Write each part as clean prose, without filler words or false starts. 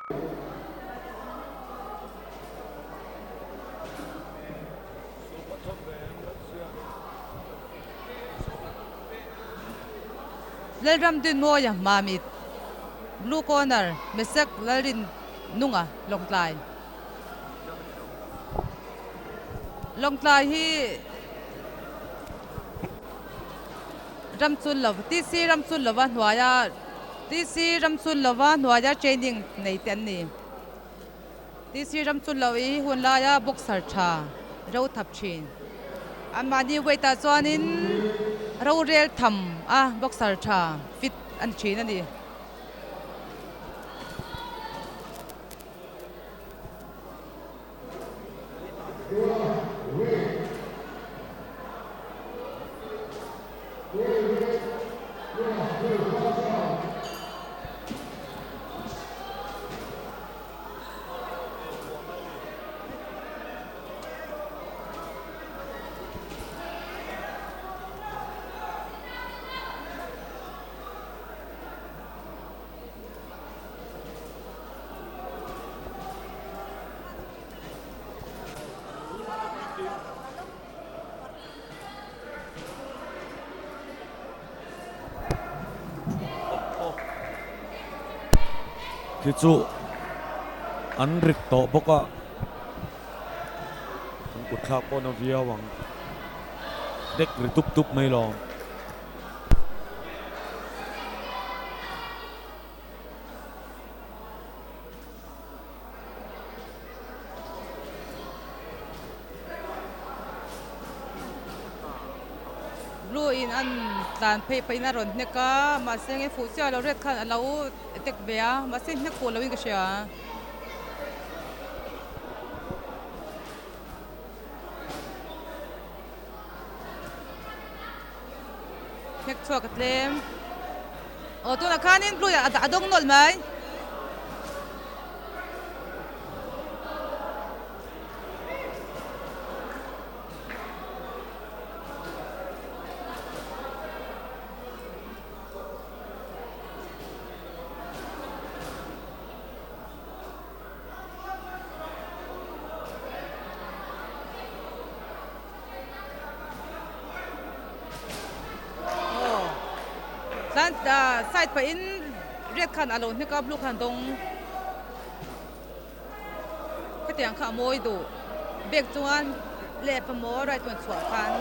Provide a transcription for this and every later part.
Lalram din mo ya mamit blue corner mesak lalin nunga long tlai hi ramchun love tc ramchun lova hnuaya tc ramchun lova hnuaya training nei ten ni tc ramchun lowi hunla ya boxer tha ro thap thin amani waita chuanin ro rel tham a boxer tha fit an thin ani khi chu an rik to boka an kut thak pon avia wang dek ri tup tup mai lo blue in an tlan phei phei na ron neka ma seng e fu sia lo red khan alo tek bea ma seng nek ko lo in ka sia nek chua ka tlem o to na khanin blue ya adong nol mai side pa in red khan alo neka blue khan dong katiang kha moi do bek chuan le pa mo right one chua khan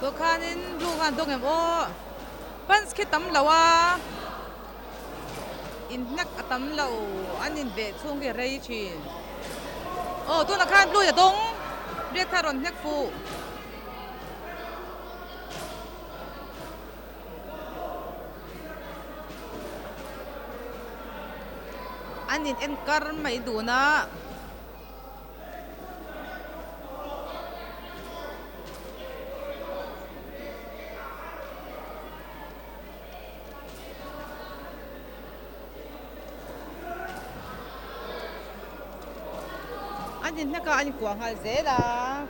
to khanin blue khan dong em o pans ke tam lawa in nak atam lo anin be chung ge rei chin o to na khan blue ya dong red tharon nek fu anin en kar mai du na anh nhìn nó có anh quảng hay dễ là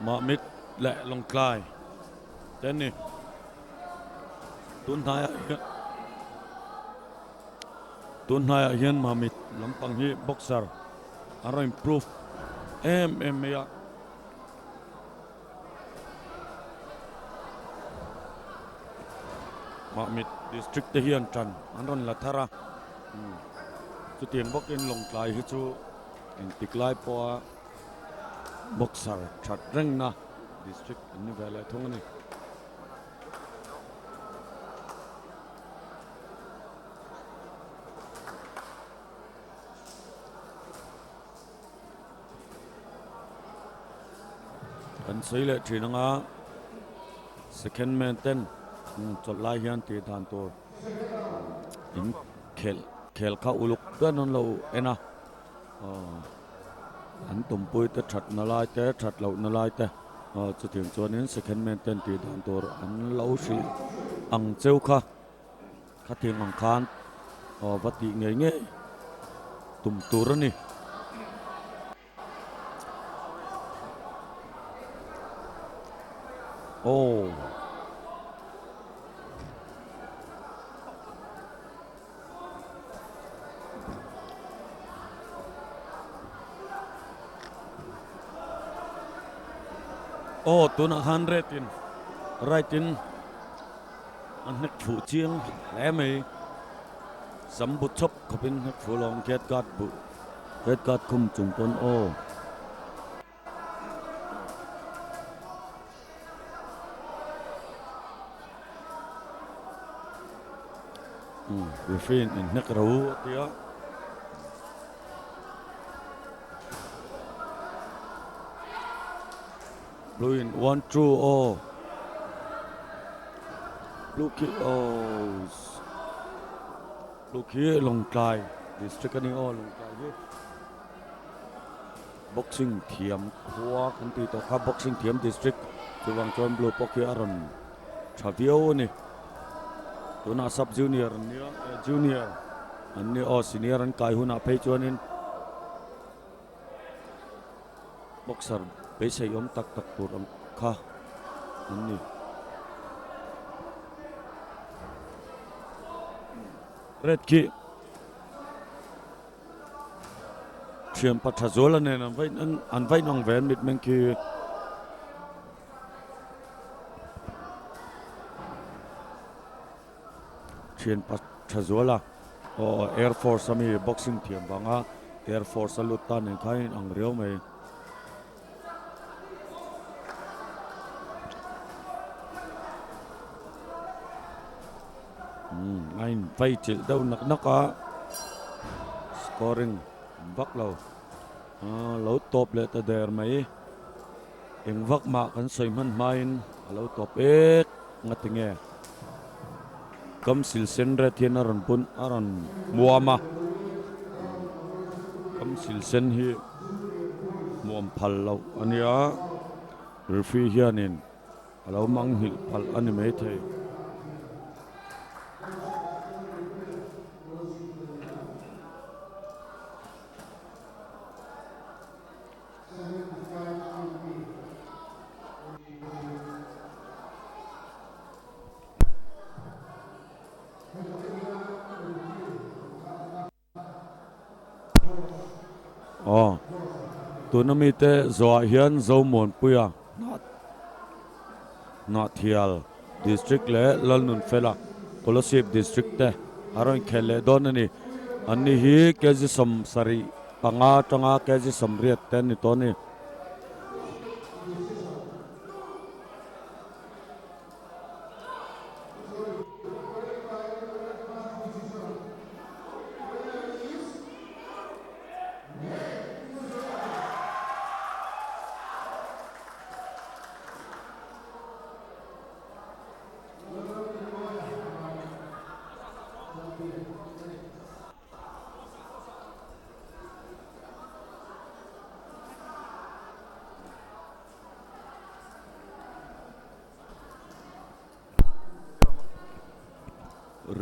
Ma mit lẹ long clay tên này tuần hai hiền ma mit lampang hi boxer aro improve em ya ma mit district te hian tran anron la thara chu tiền bok in long clay hi chu in tiklai po boxer chat reng na district ni vela thong ni kan sei le thina nga second man ten chot lai hian ti dan to in khel kha uluk ganon lo ena an tumpui te that na lai te that lo na lai te chu thiam chuan in second man ten ti dan tur an lo hri ang cheu kha thiang ang khan vati nge tum tur ani tuna 100 in right in an nek phu chiang le mai sam bu chop khopin nek phu long get got kum chung pon refin in nek rau tia blue in 1 through blue kick long clay district ani long clay hi boxing thiam khua kan ti to kha boxing thiam district chuwang chon blue pok hi aron thavio ni tuna sub junior ni junior ani senior an kai huna phei chuanin boxer bây giờ ông tak tur ông kha ani red ki thiam pathazola ne an vai nong ven mit men ki thiam pathazola air force ami boxing thiam wanga air force aluta ne khain ang reu mai anh vay chịu đâu nắc scoring vắc lâu lấu top lệ ta der mấy em vắc mạ kan soi man main lấu top ek ngat nghe kam sil sen re thiên aron pun aron muama kam sil sen hi muam phal lo ania referee hianin alo mang hil phal ani mai thei tournament te zo hian zo mon puya not hial district le lalnun fela scholarship district te aron khele don ani hi keji som sari panga changa kezi samriat ten ni toni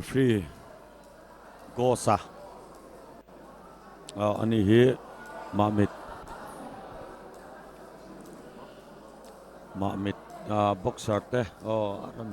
referee Gosa ani hi Mamit boxer te aran